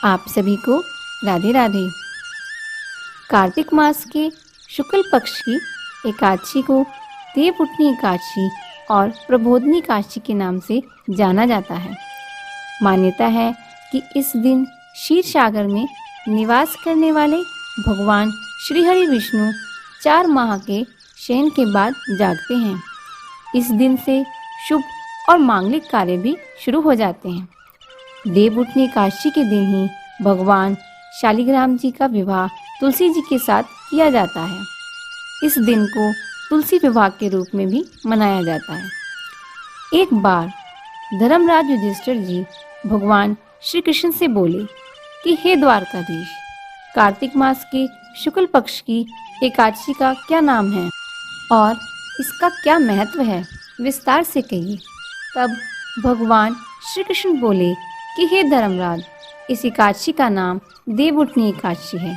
आप सभी को राधे राधे। कार्तिक मास के शुक्ल पक्ष की एकादशी को देवउठनी एकादशी और प्रबोधनी एकादशी के नाम से जाना जाता है। मान्यता है कि इस दिन क्षीर सागर में निवास करने वाले भगवान श्री हरि विष्णु 4 माह के शयन के बाद जागते हैं। इस दिन से शुभ और मांगलिक कार्य भी शुरू हो जाते हैं। देवउठनी एकादशी के दिन ही भगवान शालिग्राम जी का विवाह तुलसी जी के साथ किया जाता है। इस दिन को तुलसी विवाह के रूप में भी मनाया जाता है। एक बार धर्मराज युधिष्ठिर जी भगवान श्री कृष्ण से बोले कि हे द्वारकाधीश, कार्तिक मास के शुक्ल पक्ष की एकादशी का क्या नाम है और इसका क्या महत्व है, विस्तार से कहिए। तब भगवान श्री कृष्ण बोले कि हे धर्मराज, इस एकादशी का नाम देवउठनी एकादशी है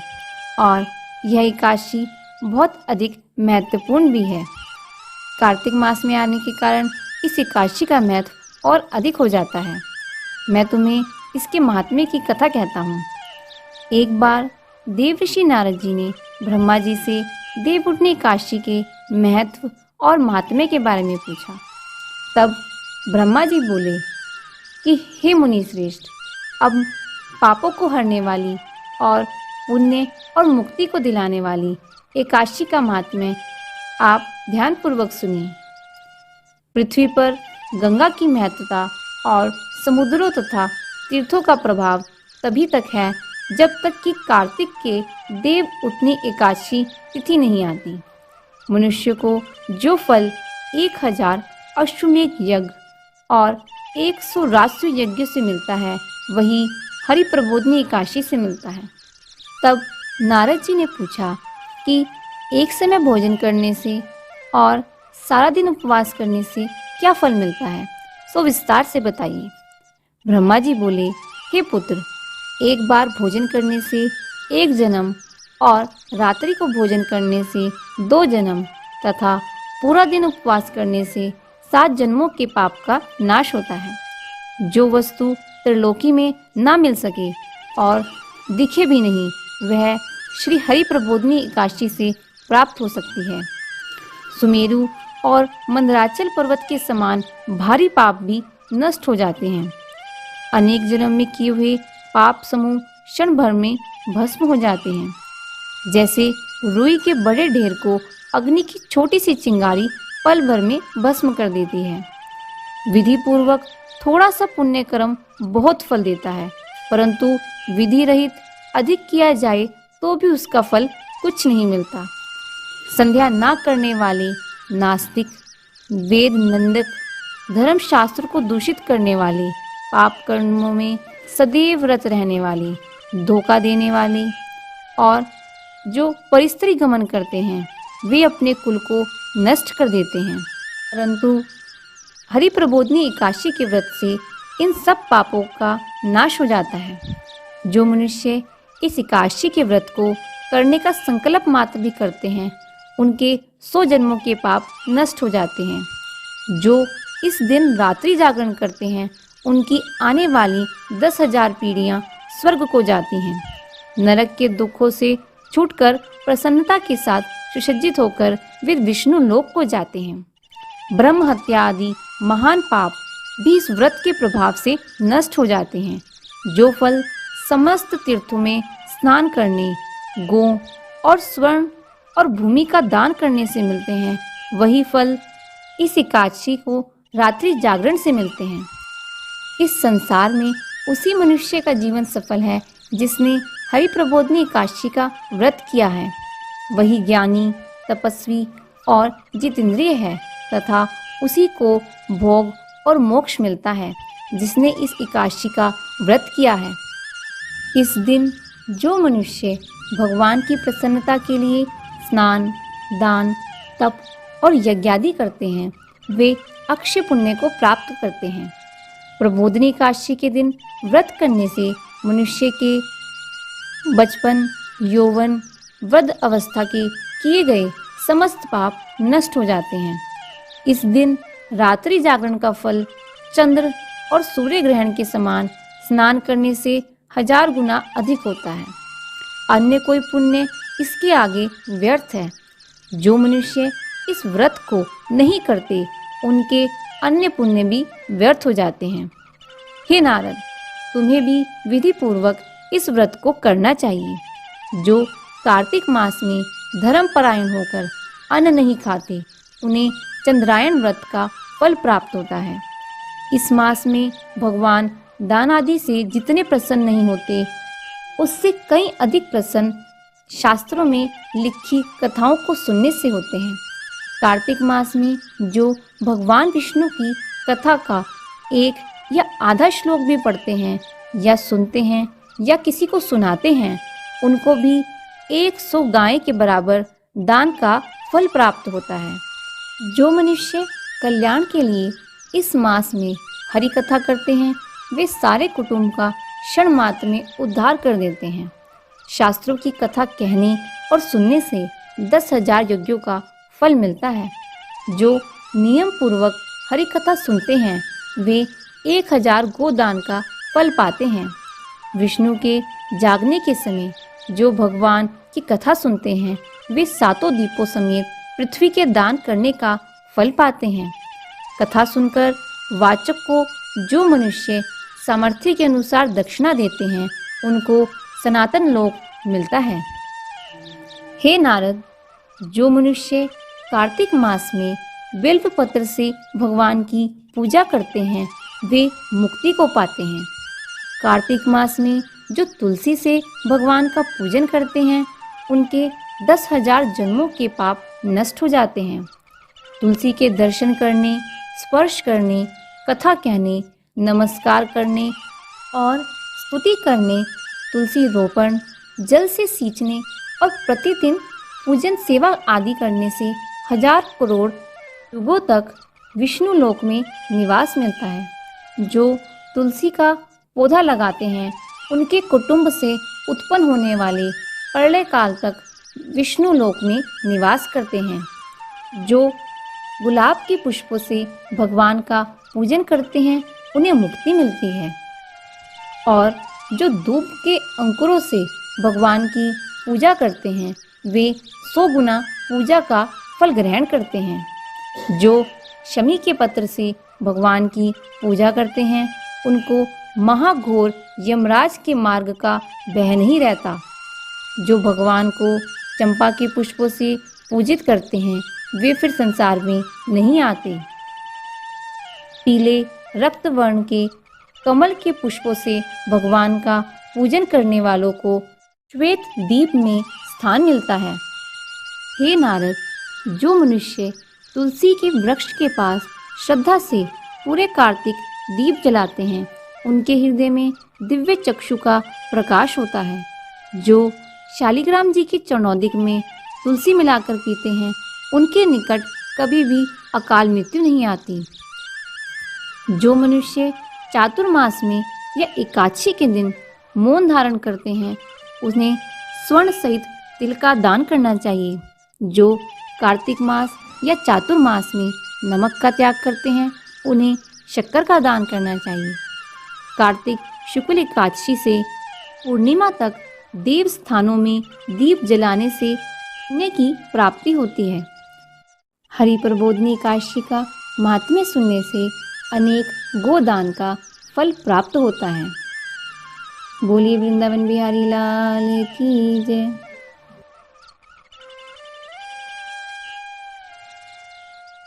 और यह एकादशी बहुत अधिक महत्वपूर्ण भी है। कार्तिक मास में आने के कारण इस एकादशी का महत्व और अधिक हो जाता है। मैं तुम्हें इसके महात्म्य की कथा कहता हूँ। एक बार देवऋषि नारद जी ने ब्रह्मा जी से देवउठनी एकादशी के महत्व और महात्म्य के बारे में पूछा। तब ब्रह्मा जी बोले कि हे मुनि श्रेष्ठ, अब पापों को हरने वाली और पुण्य और मुक्ति को दिलाने वाली एकादशी का महात्म्य आप ध्यानपूर्वक सुनिए। पृथ्वी पर गंगा की महत्ता और समुद्रों तथा तीर्थों का प्रभाव तभी तक है जब तक कि कार्तिक के देवउठनी एकादशी तिथि नहीं आती। मनुष्य को जो फल 1000 अश्वमेध यज्ञ और 100 राजसूय यज्ञ से मिलता है, वही हरि प्रबोधनी एकादशी से मिलता है। तब नारद जी ने पूछा कि एक समय भोजन करने से और सारा दिन उपवास करने से क्या फल मिलता है, सो विस्तार से बताइए। ब्रह्मा जी बोले, हे पुत्र, एक बार भोजन करने से 1 जन्म और रात्रि को भोजन करने से 2 जन्म तथा पूरा दिन उपवास करने से 7 जन्मों के पाप का नाश होता है। जो वस्तु त्रिलोकी में ना मिल सके और दिखे भी नहीं, वह श्री हरि प्रबोधनी एकादशी से प्राप्त हो सकती है। सुमेरु और मंदराचल पर्वत के समान भारी पाप भी नष्ट हो जाते हैं। अनेक जन्म में किए हुए पाप समूह क्षण भर में भस्म हो जाते हैं। जैसे रुई के बड़े ढेर को अग्नि की छोटी सी चिंगारी पल भर में भस्म कर देती है। विधि पूर्वक थोड़ा सा पुण्य कर्म बहुत फल देता है, परंतु विधि रहित अधिक किया जाए तो भी उसका फल कुछ नहीं मिलता। संध्या ना करने वाले नास्तिक, वेद निंदक, धर्म शास्त्र को दूषित करने वाले, पाप कर्मों में सदैव रत रहने वाले, धोखा देने वाले और जो परिस्त्री गमन करते हैं, वे अपने कुल को नष्ट कर देते हैं। परंतु हरि प्रबोधनी एकादशी के व्रत से इन सब पापों का नाश हो जाता है। जो मनुष्य इस एकादशी के व्रत को करने का संकल्प मात्र भी करते हैं, उनके 100 जन्मों के पाप नष्ट हो जाते हैं। जो इस दिन रात्रि जागरण करते हैं, उनकी आने वाली 10,000 पीढ़ियां स्वर्ग को जाती हैं। नरक के दुखों से छूटकर प्रसन्नता के साथ सुसज्जित होकर वे विष्णु लोक को जाते हैं। ब्रह्म हत्या आदि महान पाप भी इस व्रत के प्रभाव से नष्ट हो जाते हैं। जो फल समस्त तीर्थों में स्नान करने, गो और स्वर्ण और भूमि का दान करने से मिलते हैं, वही फल इस एकादशी को रात्रि जागरण से मिलते हैं। इस संसार में उसी मनुष्य का जीवन सफल है जिसने हरि प्रबोधनी एकादशी का व्रत किया है। वही ज्ञानी, तपस्वी और जितेंद्रिय है तथा उसी को भोग और मोक्ष मिलता है जिसने इस एकादशी का व्रत किया है। इस दिन जो मनुष्य भगवान की प्रसन्नता के लिए स्नान, दान, तप और यज्ञादि करते हैं, वे अक्षय पुण्य को प्राप्त करते हैं। प्रबोधनी एकादशी के दिन व्रत करने से मनुष्य के बचपन, यौवन, वृद्ध अवस्था के किए गए समस्त पाप नष्ट हो जाते हैं। इस दिन रात्रि जागरण का फल चंद्र और सूर्य ग्रहण के समान स्नान करने से 1000 गुना अधिक होता है। अन्य कोई पुण्य इसके आगे व्यर्थ है। जो मनुष्य इस व्रत को नहीं करते उनके अन्य पुण्य भी व्यर्थ हो जाते हैं। हे नारद, तुम्हें भी विधि पूर्वक इस व्रत को करना चाहिए। जो कार्तिक मास में धर्मपरायण होकर अन्न नहीं खाते उन्हें चंद्रायण व्रत का फल प्राप्त होता है। इस मास में भगवान दान आदि से जितने प्रसन्न नहीं होते उससे कई अधिक प्रसन्न शास्त्रों में लिखी कथाओं को सुनने से होते हैं। कार्तिक मास में जो भगवान विष्णु की कथा का एक या आधा श्लोक भी पढ़ते हैं या सुनते हैं या किसी को सुनाते हैं उनको भी 100 गाय के बराबर दान का फल प्राप्त होता है। जो मनुष्य कल्याण के लिए इस मास में हरि कथा करते हैं वे सारे कुटुंब का क्षण मात्र में उद्धार कर देते हैं। शास्त्रों की कथा कहने और सुनने से 10,000 यज्ञों का फल मिलता है। जो नियम पूर्वक हरि कथा सुनते हैं वे 1000 गोदान का फल पाते हैं। विष्णु के जागने के समय जो भगवान की कथा सुनते हैं वे 7 दीपों समेत पृथ्वी के दान करने का फल पाते हैं। कथा सुनकर वाचक को जो मनुष्य सामर्थ्य के अनुसार दक्षिणा देते हैं उनको सनातन लोक मिलता है। हे नारद, जो मनुष्य कार्तिक मास में बिल्व पत्र से भगवान की पूजा करते हैं वे मुक्ति को पाते हैं। कार्तिक मास में जो तुलसी से भगवान का पूजन करते हैं उनके 10,000 जन्मों के पाप नष्ट हो जाते हैं। तुलसी के दर्शन करने, स्पर्श करने, कथा कहने, नमस्कार करने और स्तुति करने, तुलसी रोपण, जल से सींचने और प्रतिदिन पूजन सेवा आदि करने से 1000 करोड़ युगों तक विष्णु लोक में निवास मिलता है। जो तुलसी का पौधा लगाते हैं उनके कुटुंब से उत्पन्न होने वाले प्रलय काल तक विष्णु लोक में निवास करते हैं। जो गुलाब के पुष्पों से भगवान का पूजन करते हैं उन्हें मुक्ति मिलती है। और जो दूब के अंकुरों से भगवान की पूजा करते हैं वे 100 गुना पूजा का फल ग्रहण करते हैं। जो शमी के पत्र से भगवान की पूजा करते हैं उनको महाघोर यमराज के मार्ग का भय नहीं रहता। जो भगवान को चंपा के पुष्पों से पूजित करते हैं वे फिर संसार में नहीं आते। पीले रक्त वर्ण के कमल के पुष्पों से भगवान का पूजन करने वालों को श्वेत दीप में स्थान मिलता है। हे नारद, जो मनुष्य तुलसी के वृक्ष के पास श्रद्धा से पूरे कार्तिक दीप जलाते हैं उनके हृदय में दिव्य चक्षु का प्रकाश होता है। जो शालिग्राम जी के चरणोदिक में तुलसी मिलाकर पीते हैं उनके निकट कभी भी अकाल मृत्यु नहीं आती। जो मनुष्य चातुर्मास में या एकादशी के दिन मौन धारण करते हैं उन्हें स्वर्ण सहित तिल का दान करना चाहिए। जो कार्तिक मास या चातुर्मास में नमक का त्याग करते हैं उन्हें शक्कर का दान करना चाहिए। कार्तिक शुक्ल एकादशी से पूर्णिमा तक देव स्थानों में दीप जलाने से पुण्य की प्राप्ति होती है। हरि प्रबोधनी एकादशी का महात्म्य सुनने से अनेक गोदान का फल प्राप्त होता है। बोलिए वृंदावन बिहारी लाल की जय।